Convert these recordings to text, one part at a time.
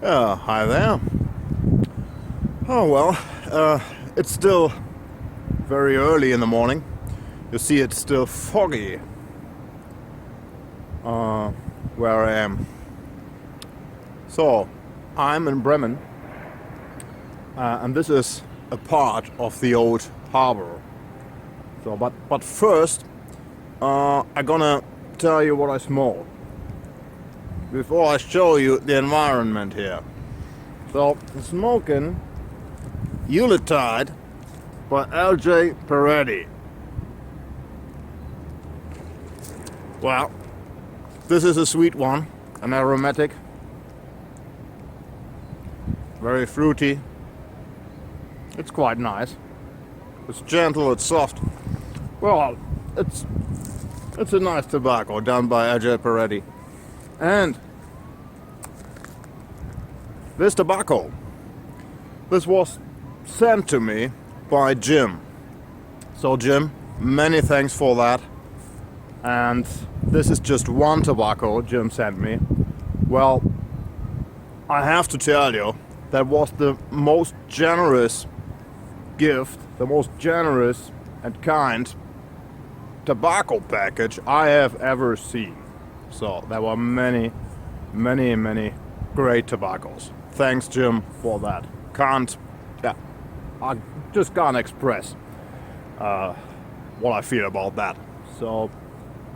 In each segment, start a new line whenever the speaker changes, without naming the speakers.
Hi there. Oh well, it's still very early in the morning. You see, it's still foggy where I am. So, I'm in Bremen, and this is a part of the old harbor. So, but first, I'm gonna tell you what I smell before I show you the environment here. So, smoking Yuletide by L.J. Peretti. Well, this is a sweet one, an aromatic, very fruity. It's quite nice. It's gentle, it's soft. Well, it's a nice tobacco done by L.J. Peretti. And this tobacco, this was sent to me by Jim. So Jim, many thanks for that. And this is just one tobacco Jim sent me. Well, I have to tell you, that was the most generous gift, the most generous and kind tobacco package I have ever seen. So there were many great tobaccos. Thanks, Jim, for that. I just can't express what I feel about that. So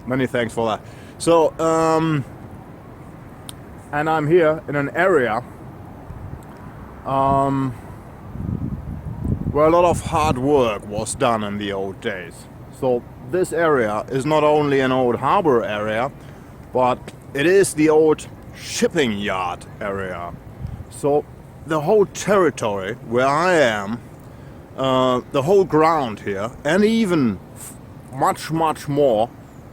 many thanks for that. So and I'm here in an area where a lot of hard work was done in the old days. So this area is not only an old harbor area, but it is the old shipping yard area. So the whole territory where I am, the whole ground here, and even much more,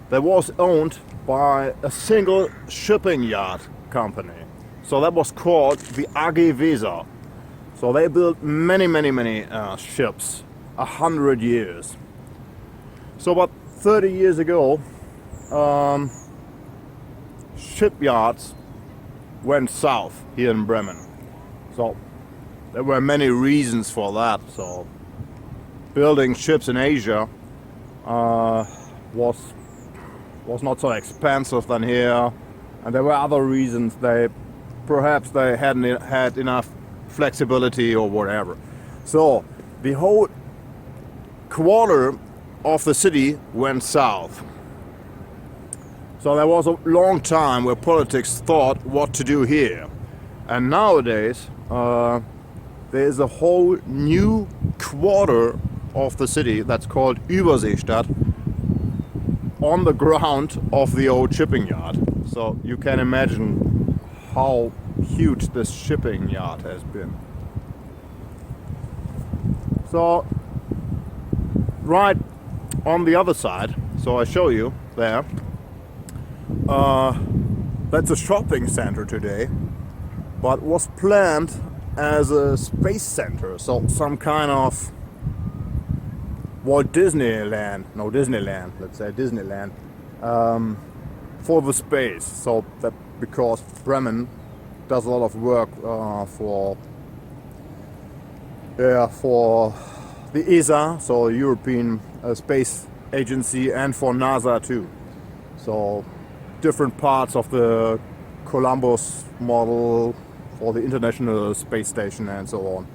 that was owned by a single shipping yard company. So that was called the AG Weser. So they built many ships, 100 years. So about 30 years ago, shipyards went south here in Bremen. So there were many reasons for that. So building ships in Asia was not so expensive than here, and there were other reasons. Perhaps they hadn't had enough flexibility or whatever. So the whole quarter of the city went south. So there was a long time where politics thought what to do here. And nowadays, there is a whole new quarter of the city that's called Überseestadt on the ground of the old shipping yard. So you can imagine how huge this shipping yard has been. So right on the other side, so I show you there, that's a shopping center today, but was planned as a space center, so some kind of Disneyland, let's say Disneyland, for the space. So that because Bremen does a lot of work for the ESA, so European Space Agency, and for NASA too. So different parts of the Columbus model for the International Space Station and so on.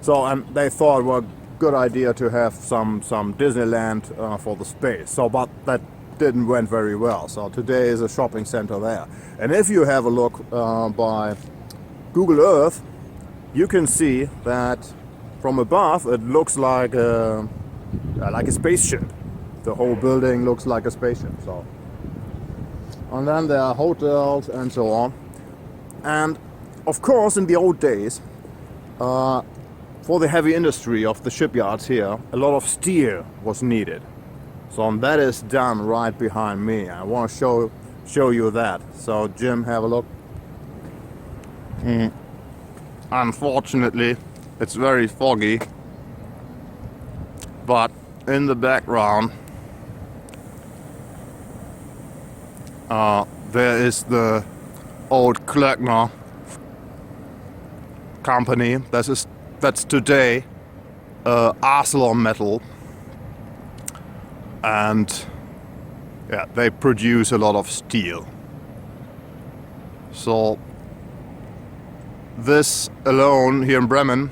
So and they thought it was a good idea to have some Disneyland for the space. So but that didn't went very well. So today is a shopping center there. And if you have a look by Google Earth, you can see that from above it looks like a spaceship. The whole building looks like a spaceship. So, and then there are hotels and so on. And of course, in the old days, for the heavy industry of the shipyards here, a lot of steel was needed. So and that is done right behind me. I want to show you that. So Jim, have a look. Unfortunately, it's very foggy, but in the background there is the old Klöckner company. That's today ArcelorMittal, and yeah, they produce a lot of steel. So this alone here in Bremen,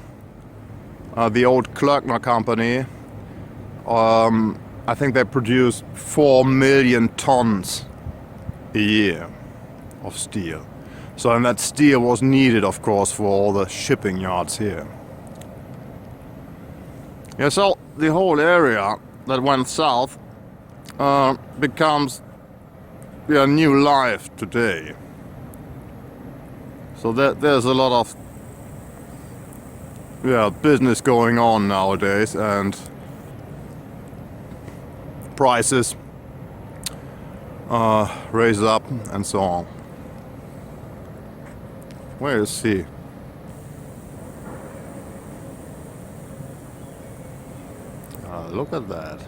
the old Klöckner company, I think they produce 4 million tons a year of steel. So, and that steel was needed, of course, for all the shipping yards here. Yeah, so the whole area that went south becomes new life today. So there's a lot of business going on nowadays, and prices raise up and so on. Where is he? Look at that.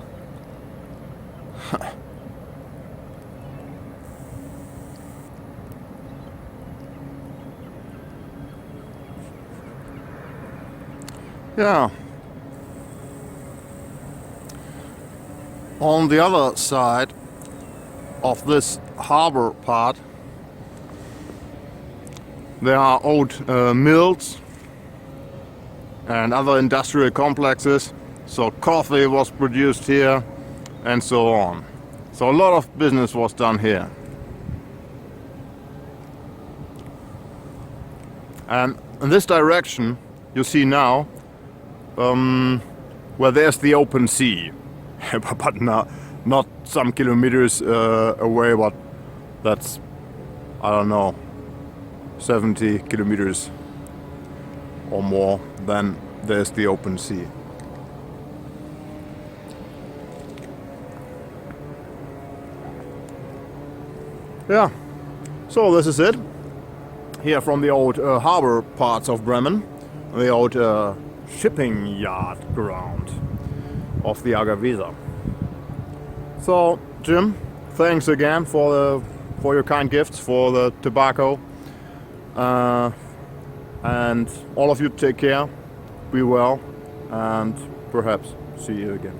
Yeah. On the other side of this harbor part, there are old mills and other industrial complexes. So coffee was produced here and so on. So a lot of business was done here. And in this direction you see now where there's the open sea, but not some kilometers away, but that's, I don't know, 70 kilometers or more, then there's the open sea. Yeah, so this is it here from the old harbor parts of Bremen, the old shipping yard ground of the Agavisa. So Jim, thanks again for your kind gifts, for the tobacco, and all of you take care, be well, and perhaps see you again.